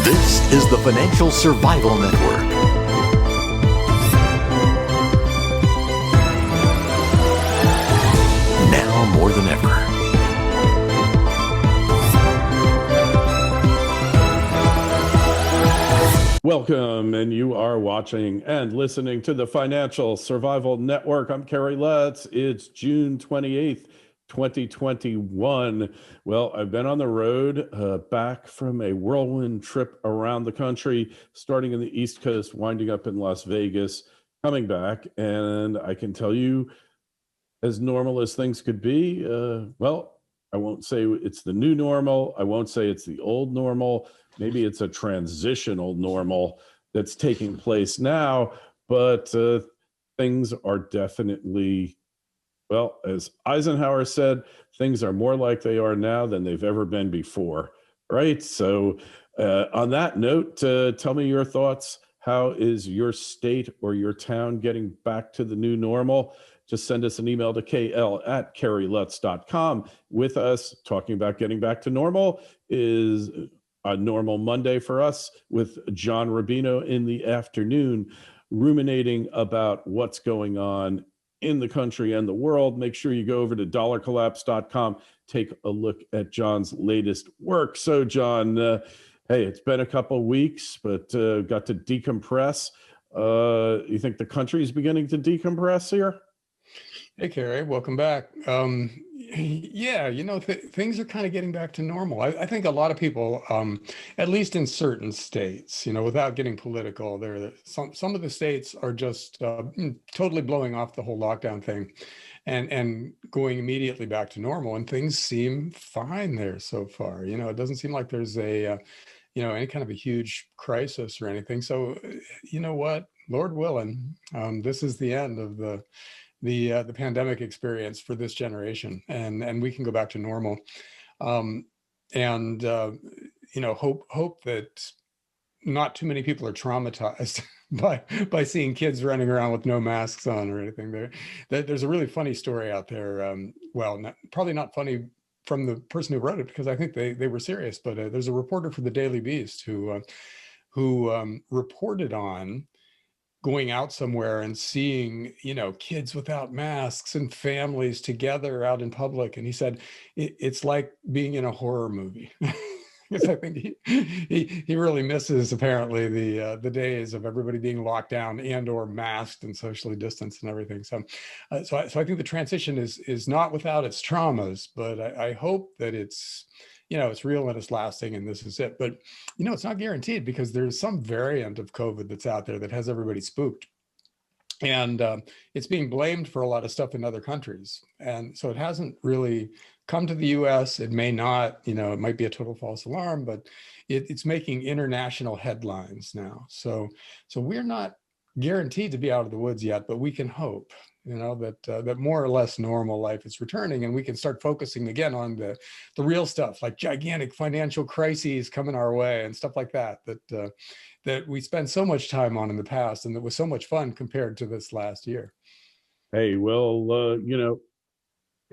This is the Financial Survival Network. Now more than ever. Welcome, and you are watching and listening to the Financial Survival Network. I'm Kerry Lutz. It's June 28th, 2021. Well, I've been on the road back from a whirlwind trip around the country, starting in the East Coast, winding up in Las Vegas, coming back, and I can tell you, as normal as things could be, well, I won't say it's the new normal. I won't say it's the old normal. Maybe it's a transitional normal that's taking place now, but things are definitely, well, as Eisenhower said, things are more like they are now than they've ever been before, right? So on that note, tell me your thoughts. How is your state or your town getting back to the new normal? Just send us an email to kl@kerrylutz.com. With us, talking about getting back to normal is a normal Monday for us with John Rubino in the afternoon, ruminating about what's going on in the country and the world. Make sure you go over to dollarcollapse.com, take a look at John's latest work. So John, hey, it's been a couple weeks, but got to decompress. You think the country is beginning to decompress here? Hey, Kerry, welcome back. Yeah, things are kind of getting back to normal. I think a lot of people, at least in certain states, without getting political, some of the states are just totally blowing off the whole lockdown thing and going immediately back to normal. And things seem fine there so far. It doesn't seem like there's any kind of a huge crisis or anything. So, you know what, Lord willing, this is the end of the pandemic experience for this generation, and we can go back to normal, hope that not too many people are traumatized by seeing kids running around with no masks on or anything. There's a really funny story out there. Probably not funny from the person who wrote it, because I think they were serious, but there's a reporter for the Daily Beast who reported on going out somewhere and seeing, kids without masks and families together out in public. And he said, it's like being in a horror movie. Because I think he really misses, apparently, the days of everybody being locked down and or masked and socially distanced and everything. So I think the transition is not without its traumas, but I hope that it's real and it's lasting, and this is it. But, it's not guaranteed, because there's some variant of COVID that's out there that has everybody spooked. And it's being blamed for a lot of stuff in other countries. And so it hasn't really come to the US. It may not, it might be a total false alarm, but it's making international headlines now. So we're not guaranteed to be out of the woods yet, but we can hope, that more or less normal life is returning, and we can start focusing again on the real stuff, like gigantic financial crises coming our way and stuff like that we spent so much time on in the past, and that was so much fun compared to this last year. Hey, well,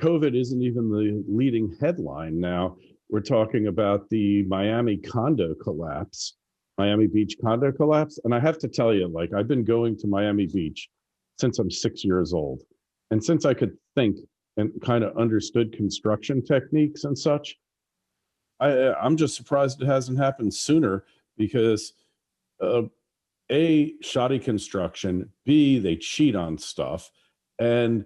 COVID isn't even the leading headline now. We're talking about the Miami condo collapse, Miami Beach condo collapse. And I have to tell you, I've been going to Miami Beach since I'm 6 years old. And since I could think and kind of understood construction techniques and such, I'm just surprised it hasn't happened sooner, because A, shoddy construction, B, they cheat on stuff. And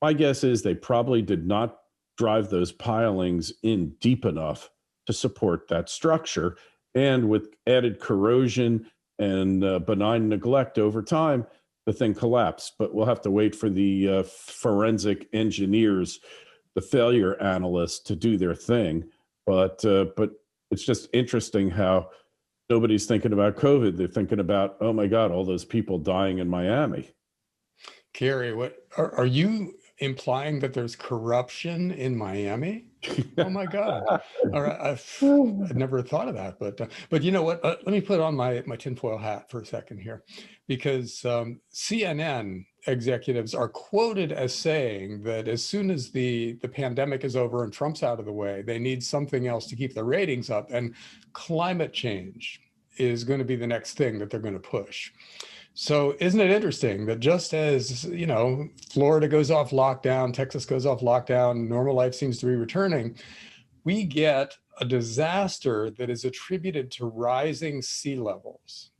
my guess is they probably did not drive those pilings in deep enough to support that structure. And with added corrosion and benign neglect over time, the thing collapsed. But we'll have to wait for the forensic engineers, the failure analysts, to do their thing. But it's just interesting how nobody's thinking about COVID. They're thinking about, oh my God, all those people dying in Miami. Kerry, what are you implying, that there's corruption in Miami? Oh my God! All right, I'd never thought of that, but you know what? Let me put on my tinfoil hat for a second here, because CNN executives are quoted as saying that as soon as the pandemic is over and Trump's out of the way, they need something else to keep the ratings up, and climate change is going to be the next thing that they're going to push. So isn't it interesting that just as, Florida goes off lockdown, Texas goes off lockdown, normal life seems to be returning, we get a disaster that is attributed to rising sea levels,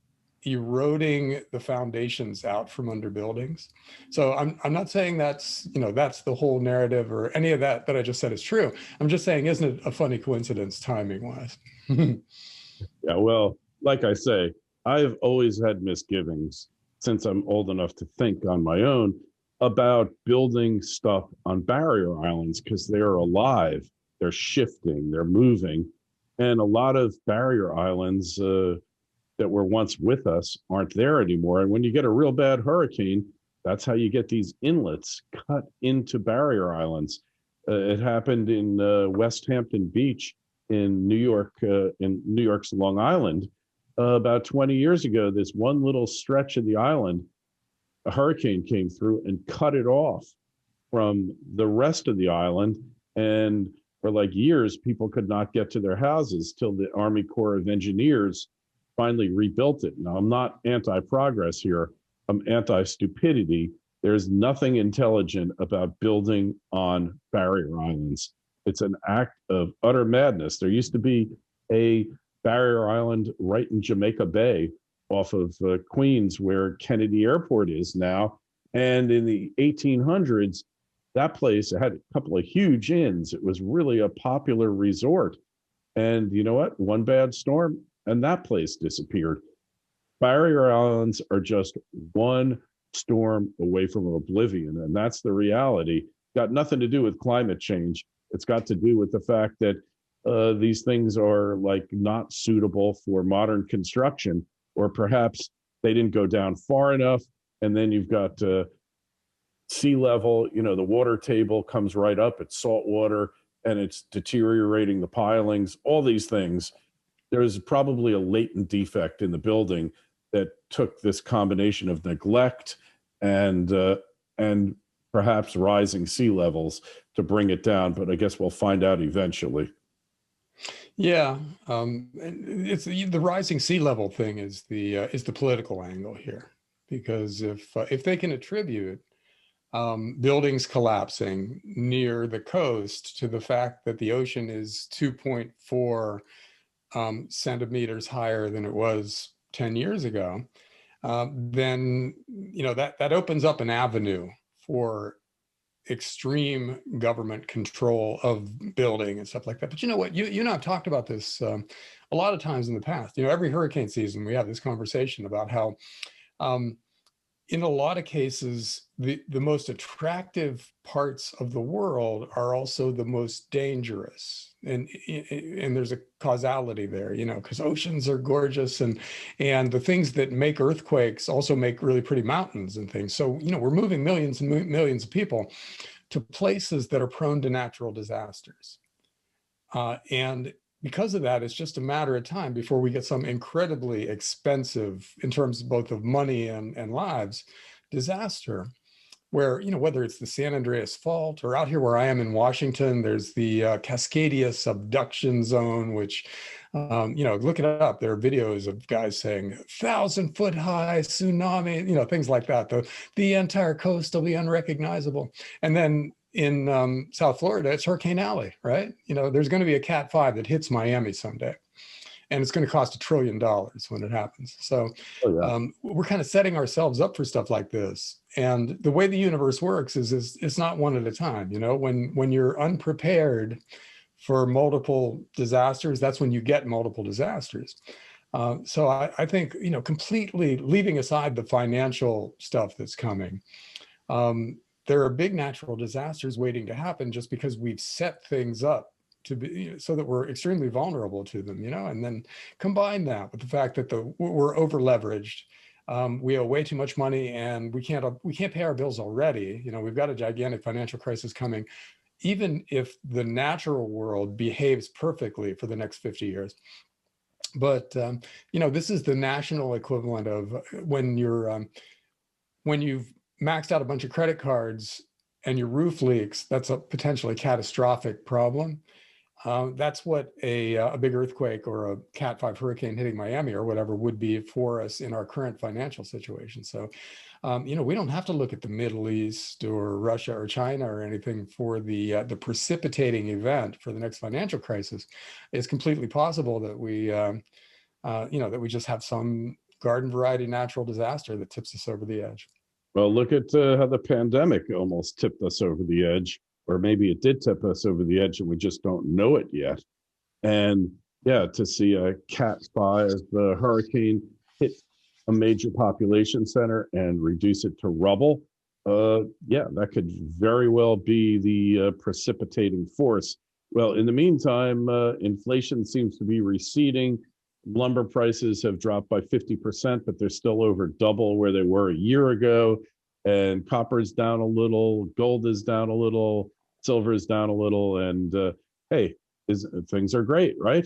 eroding the foundations out from under buildings. So I'm not saying that's the whole narrative or any of that I just said is true. I'm just saying, isn't it a funny coincidence timing wise? Yeah, well, like I say, I've always had misgivings since I'm old enough to think on my own about building stuff on barrier islands because they're alive, they're shifting, they're moving. And a lot of barrier islands that were once with us aren't there anymore. And when you get a real bad hurricane, that's how you get these inlets cut into barrier islands. It happened in West Hampton Beach in New York's Long Island, about 20 years ago. This one little stretch of the island, a hurricane came through and cut it off from the rest of the island. And for like years, people could not get to their houses till the Army Corps of Engineers finally rebuilt it. Now, I'm not anti-progress here. I'm anti-stupidity. There's nothing intelligent about building on barrier islands. It's an act of utter madness. There used to be a barrier island right in Jamaica Bay off of Queens, where Kennedy Airport is now. And in the 1800s, that place had a couple of huge inns. It was really a popular resort. And you know what? One bad storm, and that place disappeared. Barrier islands are just one storm away from oblivion, and that's the reality. Got nothing to do with climate change. It's got to do with the fact that these things are like not suitable for modern construction, or perhaps they didn't go down far enough. And then you've got sea level, the water table comes right up, it's salt water, and it's deteriorating the pilings, all these things. There's probably a latent defect in the building that took this combination of neglect and perhaps rising sea levels to bring it down. But I guess we'll find out eventually. Yeah, it's the rising sea level thing is the political angle here, because if they can attribute buildings collapsing near the coast to the fact that the ocean is 2.4 centimeters higher than it was 10 years ago, then that opens up an avenue for extreme government control of building and stuff like that. But you know what? You and I have talked about this a lot of times in the past. Every hurricane season we have this conversation about how in a lot of cases, the most attractive parts of the world are also the most dangerous. And there's a causality there, because oceans are gorgeous, and the things that make earthquakes also make really pretty mountains and things. So, we're moving millions and millions of people to places that are prone to natural disasters. And because of that, it's just a matter of time before we get some incredibly expensive, in terms of both of money and lives, disaster, where, whether it's the San Andreas Fault or out here where I am in Washington, there's the Cascadia subduction zone, which, look it up. There are videos of guys saying 1,000-foot high tsunami, things like that. The entire coast will be unrecognizable. And then in South Florida, it's Hurricane Alley, right? There's going to be a Cat 5 that hits Miami someday, and it's going to cost $1 trillion when it happens. So we're kind of setting ourselves up for stuff like this. And the way the universe works is it's not one at a time. When you're unprepared for multiple disasters, that's when you get multiple disasters. So I think, completely leaving aside the financial stuff that's coming, there are big natural disasters waiting to happen just because we've set things up to be so that we're extremely vulnerable to them, and then combine that with the fact that we're over leveraged. We owe way too much money, and we can't pay our bills already. We've got a gigantic financial crisis coming, even if the natural world behaves perfectly for the next 50 years. But this is the national equivalent of when you've maxed out a bunch of credit cards and your roof leaks. That's a potentially catastrophic problem. That's what a big earthquake or a Cat 5 hurricane hitting Miami or whatever would be for us in our current financial situation. So, we don't have to look at the Middle East or Russia or China or anything for the precipitating event for the next financial crisis. It's completely possible that that we just have some garden variety natural disaster that tips us over the edge. Well, look at how the pandemic almost tipped us over the edge, or maybe it did tip us over the edge and we just don't know it yet. And yeah, to see a Cat 5 hurricane hit a major population center and reduce it to rubble, yeah, that could very well be the precipitating force. Well, in the meantime, inflation seems to be receding. Lumber prices have dropped by 50%, but they're still over double where they were a year ago. And copper is down a little, gold is down a little, silver is down a little, and hey, things are great, right?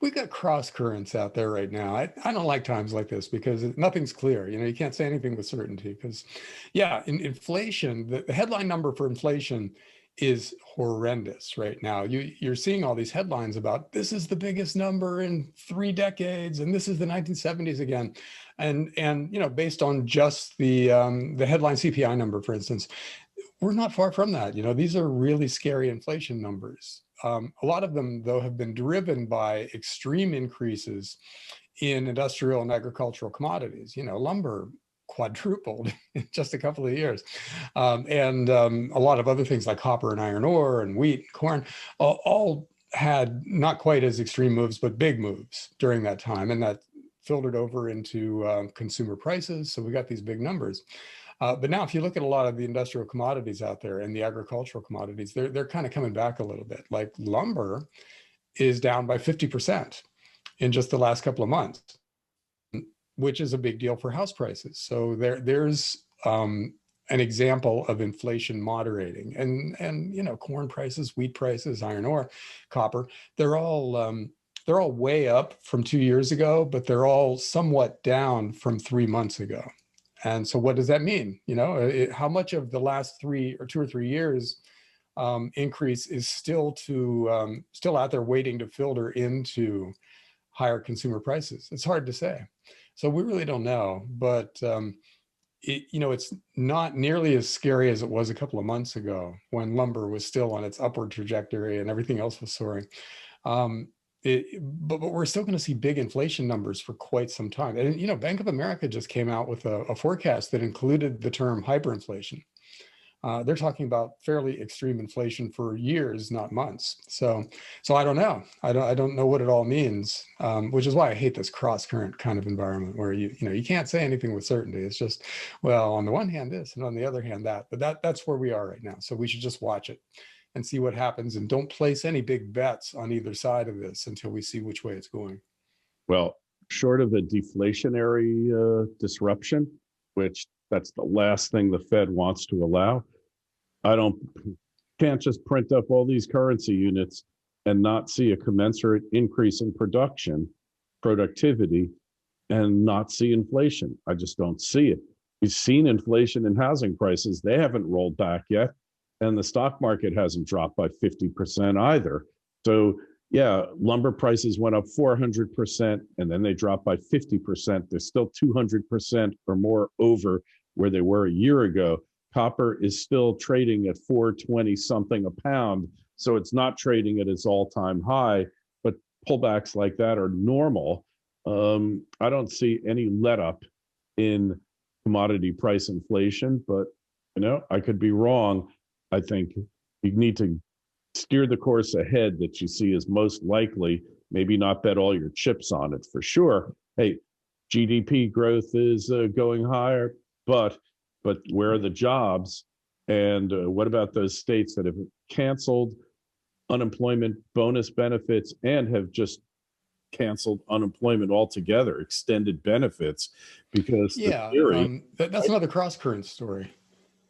We've got cross currents out there right now. I don't like times like this because nothing's clear. You can't say anything with certainty because, yeah, inflation, the headline number for inflation is horrendous right now. You're seeing all these headlines about this is the biggest number in 3 decades, and this is the 1970s again, and based on just the headline CPI number, for instance, we're not far from that. These are really scary inflation numbers. A lot of them, though, have been driven by extreme increases in industrial and agricultural commodities. Lumber quadrupled in just a couple of years. And a lot of other things like copper and iron ore and wheat, corn, all had not quite as extreme moves, but big moves during that time. And that filtered over into consumer prices. So we got these big numbers. But now if you look at a lot of the industrial commodities out there and the agricultural commodities, they're kind of coming back a little bit. Like lumber is down by 50% in just the last couple of months, which is a big deal for house prices. So there's an example of inflation moderating, and corn prices, wheat prices, iron ore, copper, they're all way up from 2 years ago, but they're all somewhat down from 3 months ago. And so what does that mean? How much of the last 2 or 3 years increase is still out there waiting to filter into higher consumer prices? It's hard to say. So we really don't know, but it's not nearly as scary as it was a couple of months ago when lumber was still on its upward trajectory and everything else was soaring. But we're still going to see big inflation numbers for quite some time. And, Bank of America just came out with a forecast that included the term hyperinflation. They're talking about fairly extreme inflation for years, not months. So I don't know. I don't know what it all means, which is why I hate this cross current kind of environment where you can't say anything with certainty. It's just, well, on the one hand this, and on the other hand that. But that's where we are right now. So we should just watch it and see what happens, and don't place any big bets on either side of this until we see which way it's going. Well, short of a deflationary disruption, which that's the last thing the Fed wants to allow. Can't just print up all these currency units and not see a commensurate increase in productivity, and not see inflation. I just don't see it. We've seen inflation in housing prices. They haven't rolled back yet. And the stock market hasn't dropped by 50% either. So yeah, lumber prices went up 400% and then they dropped by 50%. They're still 200% or more over where they were a year ago. Copper is still trading at 420 something a pound. So it's not trading at its all-time high, but pullbacks like that are normal. I don't see any let up in commodity price inflation, but I could be wrong. I think you need to steer the course ahead that you see is most likely, maybe not bet all your chips on it for sure. Hey, GDP growth is going higher, but where are the jobs? And what about those states that have canceled unemployment bonus benefits and have just canceled unemployment altogether, extended benefits? Because that's another cross current story.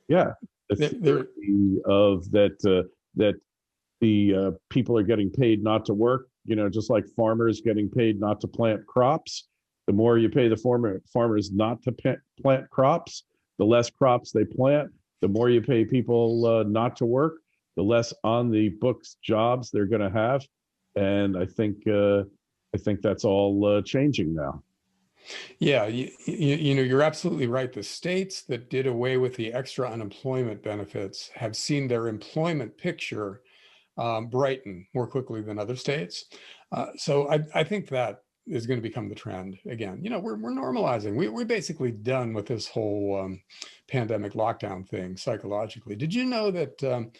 Yeah. The theory of that the people are getting paid not to work, just like farmers getting paid not to plant crops. The more you pay the farmers not to plant crops, the less crops they plant. The more you pay people not to work, the less on the books jobs they're going to have. And I think that's all changing now. Yeah, you know, you're absolutely right. The states that did away with the extra unemployment benefits have seen their employment picture brighten more quickly than other states. So I think that is going to become the trend again. You know, we're normalizing. We're basically done with this whole pandemic lockdown thing psychologically. Did you know that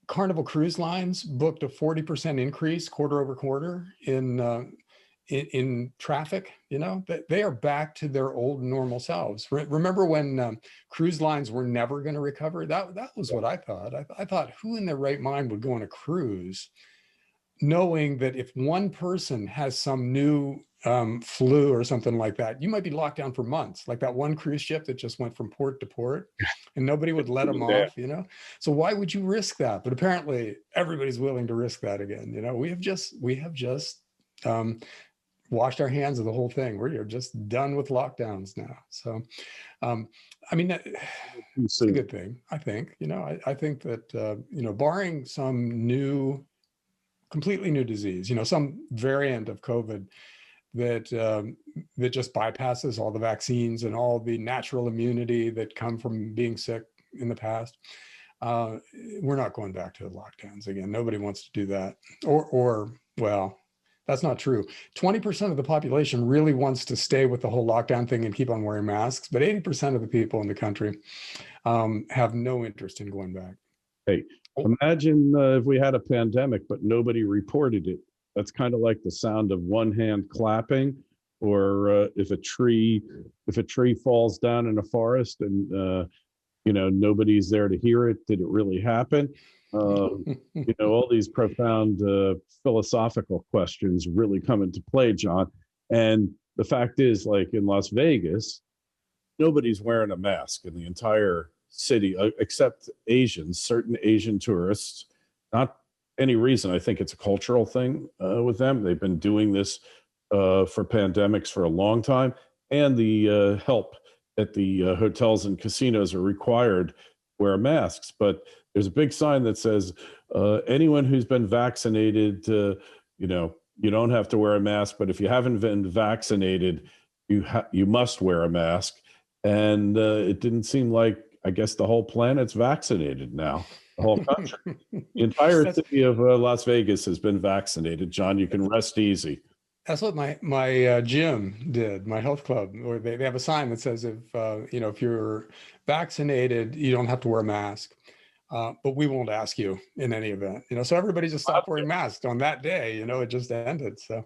Carnival Cruise Lines booked a 40% increase quarter over quarter in traffic? You know, that they are back to their old normal selves. Remember when cruise lines were never going to recover? That was what I thought. I thought, who in their right mind would go on a cruise knowing that if one person has some new flu or something like that, you might be locked down for months, like that one cruise ship that just went from port to port and nobody would let them off, you know? So why would you risk that? But apparently everybody's willing to risk that again. You know, we have just washed our hands of the whole thing. We're just done with lockdowns now. So, I mean, it's a good thing, I think. You know, I think that, you know, barring some completely new disease, you know, some variant of COVID that that just bypasses all the vaccines and all the natural immunity that come from being sick in the past, we're not going back to the lockdowns again. Nobody wants to do that. Or well, that's not true. 20% of the population really wants to stay with the whole lockdown thing and keep on wearing masks, but 80% of the people in the country have no interest in going back. Hey, imagine if we had a pandemic, but nobody reported it. That's kind of like the sound of one hand clapping, or if a tree falls down in a forest and you know, nobody's there to hear it. Did it really happen? You know, all these profound philosophical questions really come into play, John. And the fact is, like in Las Vegas, nobody's wearing a mask in the entire city except Asians, certain Asian tourists. Not any reason. I think it's a cultural thing with them. They've been doing this for pandemics for a long time, and the help at the hotels and casinos are required to wear masks. But there's a big sign that says anyone who's been vaccinated, you know, you don't have to wear a mask. But if you haven't been vaccinated, you must wear a mask. And it didn't seem like, I guess, the whole planet's vaccinated now. The whole country, the entire city of Las Vegas has been vaccinated. John, you can rest easy. That's what my gym did, my health club, or they have a sign that says if you know, if you're vaccinated, you don't have to wear a mask, but we won't ask you in any event. You know, so everybody just stopped wearing masks on that day. You know, it just ended. So,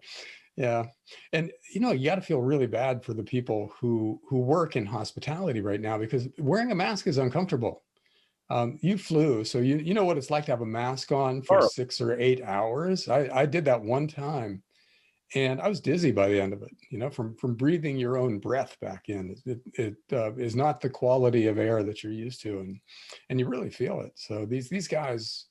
yeah, and you know, you got to feel really bad for the people who work in hospitality right now, because wearing a mask is uncomfortable. You flew, so you know what it's like to have a mask on for 6 or 8 hours. I did that one time. And I was dizzy by the end of it, you know, from breathing your own breath back in. It is not the quality of air that you're used to, and you really feel it. So these guys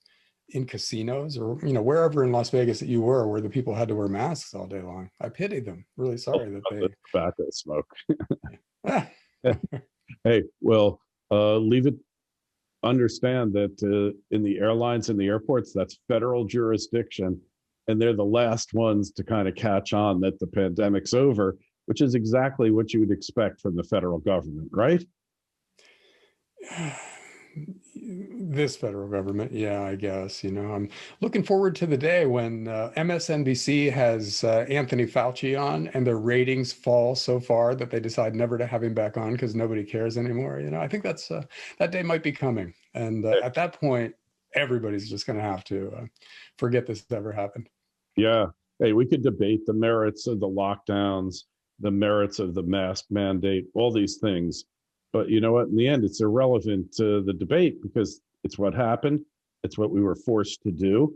in casinos, or you know, wherever in Las Vegas that you were, where the people had to wear masks all day long, I pity them. Really sorry that they tobacco smoke. Hey, well, leave it. Understand that in the airlines and the airports, that's federal jurisdiction. And they're the last ones to kind of catch on that the pandemic's over, which is exactly what you would expect from the federal government, right? This federal government, yeah, I guess. You know, I'm looking forward to the day when MSNBC has Anthony Fauci on and their ratings fall so far that they decide never to have him back on because nobody cares anymore. You know, I think that's that day might be coming. And at that point, everybody's just going to have to forget this ever happened. Yeah. Hey, we could debate the merits of the lockdowns, the merits of the mask mandate, all these things. But you know what? In the end, it's irrelevant to the debate because it's what happened. It's what we were forced to do.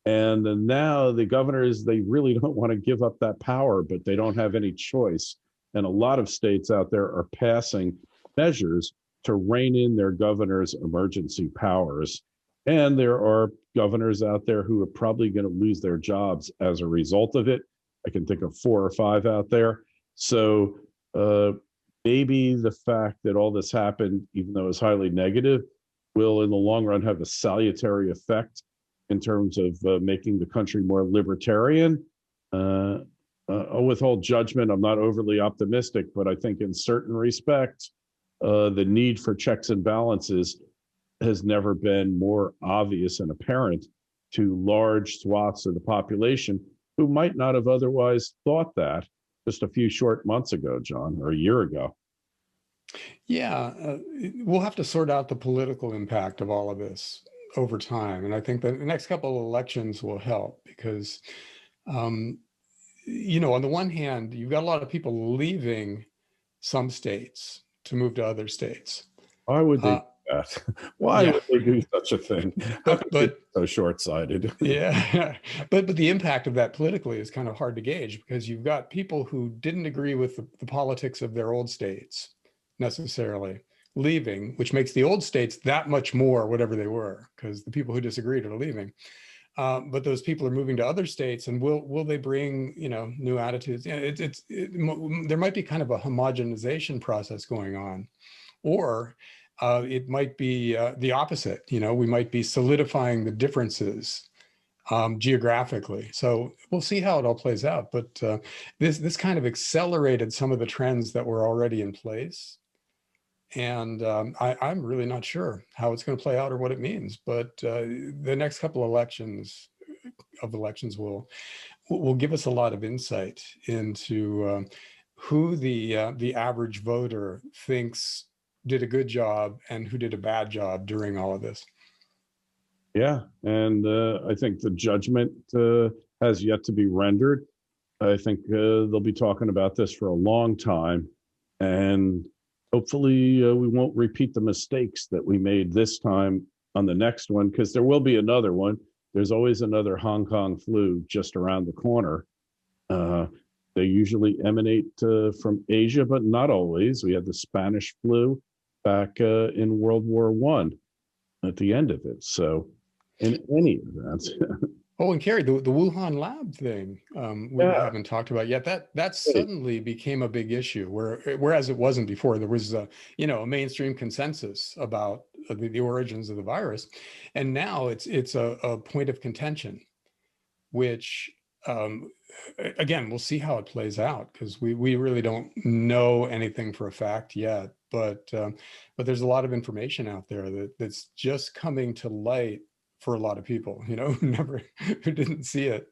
And now the governors, they really don't want to give up that power, but they don't have any choice. And a lot of states out there are passing measures to rein in their governors' emergency powers. And there are governors out there who are probably going to lose their jobs as a result of it. I can think of 4 or 5 out there. So maybe the fact that all this happened, even though it's highly negative, will in the long run have a salutary effect in terms of making the country more libertarian. I'll withhold judgment. I'm not overly optimistic, but I think in certain respects, the need for checks and balances has never been more obvious and apparent to large swaths of the population who might not have otherwise thought that just a few short months ago, John, or a year ago. Yeah, we'll have to sort out the political impact of all of this over time. And I think that the next couple of elections will help because, on the one hand, you've got a lot of people leaving some states to move to other states. Why would they do that? Why Yeah, would they do such a thing? How could they be but so short-sighted? yeah, but the impact of that politically is kind of hard to gauge because you've got people who didn't agree with the politics of their old states necessarily leaving, which makes the old states that much more whatever they were because the people who disagreed are leaving. But those people are moving to other states, and will they bring new attitudes? There might be kind of a homogenization process going on, or it might be the opposite. We might be solidifying the differences geographically. So we'll see how it all plays out. But this kind of accelerated some of the trends that were already in place. And I'm really not sure how it's going to play out or what it means. But the next couple of elections will give us a lot of insight into who the average voter thinks did a good job and who did a bad job during all of this. Yeah, and I think the judgment has yet to be rendered. I think they'll be talking about this for a long time, and hopefully we won't repeat the mistakes that we made this time on the next one, because there will be another one. There's always another Hong Kong flu just around the corner. They usually emanate from Asia, but not always. We had the Spanish flu back in World War One at the end of it. So in any event. Oh, and Kerry, the Wuhan lab thing we haven't talked about yet. That suddenly became a big issue, whereas it wasn't before. There was a mainstream consensus about the origins of the virus, and now it's a point of contention, which again we'll see how it plays out because we really don't know anything for a fact yet. But there's a lot of information out there that's just coming to light for a lot of people, who didn't see it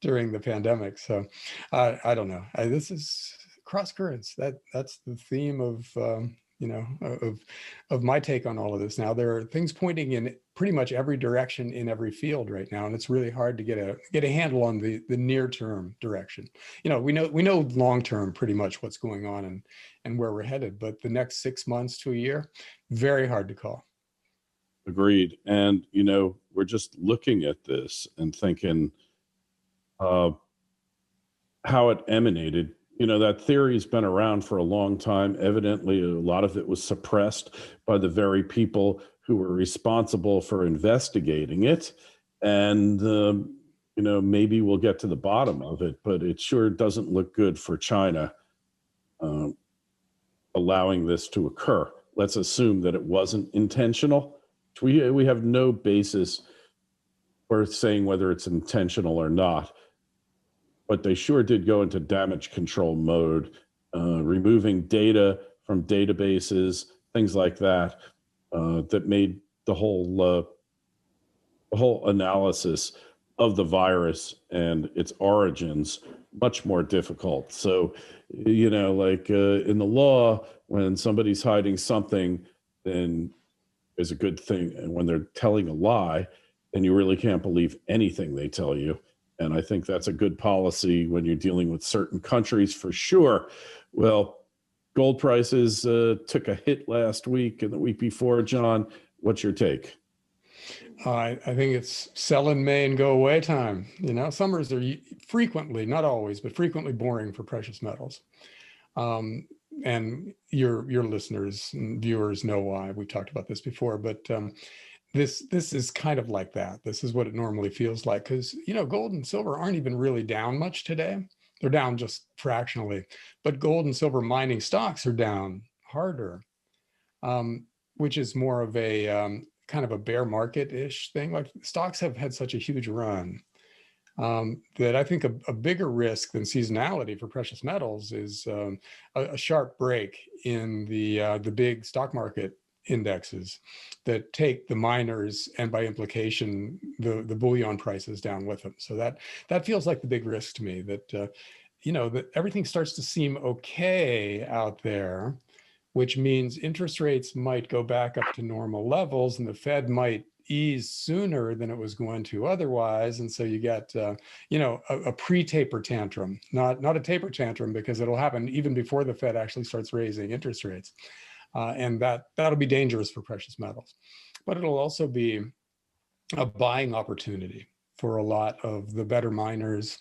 during the pandemic. So I don't know. This is Crosscurrents. That's the theme of of my take on all of this. Now there are things pointing in pretty much every direction in every field right now, and it's really hard to get a handle on the near term direction. We know long term pretty much what's going on and where we're headed, but the next 6 months to a year, very hard to call. Agreed. And, we're just looking at this and thinking how it emanated. That theory's been around for a long time. Evidently, a lot of it was suppressed by the very people who were responsible for investigating it. And, maybe we'll get to the bottom of it, but it sure doesn't look good for China allowing this to occur. Let's assume that it wasn't intentional. We have no basis for saying whether it's intentional or not, but they sure did go into damage control mode, removing data from databases, things like that, that made the whole analysis of the virus and its origins much more difficult. So, like in the law, when somebody's hiding something, then is a good thing. And when they're telling a lie, then you really can't believe anything they tell you. And I think that's a good policy when you're dealing with certain countries for sure. Well, gold prices took a hit last week and the week before. John, what's your take? I think it's sell in May and go away time. Summers are frequently, not always, but frequently boring for precious metals. And your listeners and viewers know why. We've talked about this before, but this is kind of like that. This is what it normally feels like because gold and silver aren't even really down much today. They're down just fractionally, but gold and silver mining stocks are down harder, which is more of a kind of a bear market-ish thing. Like stocks have had such a huge run that I think a bigger risk than seasonality for precious metals is a sharp break in the big stock market indexes that take the miners and by implication the bullion prices down with them. So that feels like the big risk to me, that that everything starts to seem okay out there, which means interest rates might go back up to normal levels and the Fed might ease sooner than it was going to otherwise. And so you get, a pre-taper tantrum, not a taper tantrum, because it'll happen even before the Fed actually starts raising interest rates. And that'll be dangerous for precious metals. But it'll also be a buying opportunity for a lot of the better miners.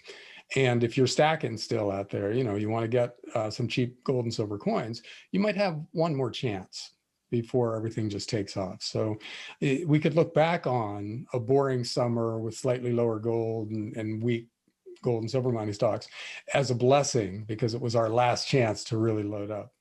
And if you're stacking still out there, you want to get some cheap gold and silver coins, you might have one more chance before everything just takes off. So we could look back on a boring summer with slightly lower gold and weak gold and silver mining stocks as a blessing, because it was our last chance to really load up.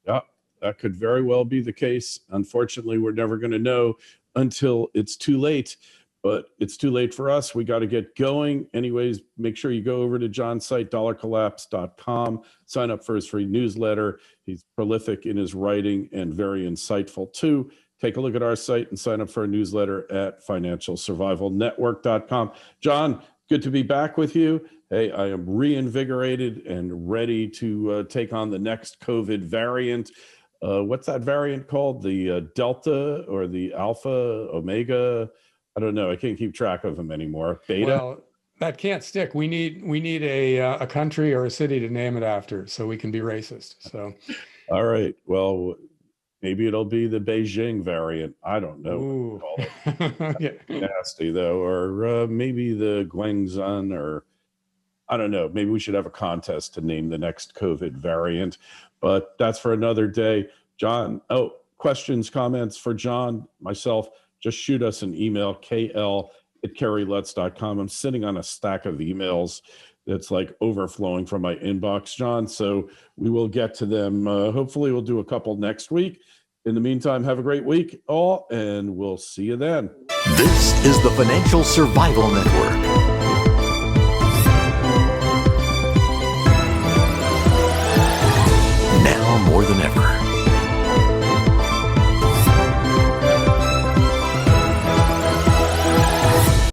Yeah, that could very well be the case. Unfortunately, we're never going to know until it's too late. But it's too late for us. We got to get going. Anyways, make sure you go over to John's site, dollarcollapse.com. Sign up for his free newsletter. He's prolific in his writing and very insightful too. Take a look at our site and sign up for a newsletter at financialsurvivalnetwork.com. John, good to be back with you. Hey, I am reinvigorated and ready to take on the next COVID variant. What's that variant called? The Delta or the Alpha, Omega? I don't know. I can't keep track of them anymore. Beta? Well, that can't stick. We need a country or a city to name it after so we can be racist. So, all right. Well, maybe it'll be the Beijing variant. I don't know. Ooh. Yeah. Nasty though, or maybe the Guangzhou, or I don't know. Maybe we should have a contest to name the next COVID variant, but that's for another day. John, questions, comments for John, myself, just shoot us an email, kl@kerrylutz.com. I'm sitting on a stack of emails that's like overflowing from my inbox, John. So we will get to them. Hopefully we'll do a couple next week. In the meantime, have a great week all, and we'll see you then. This is the Financial Survival Network.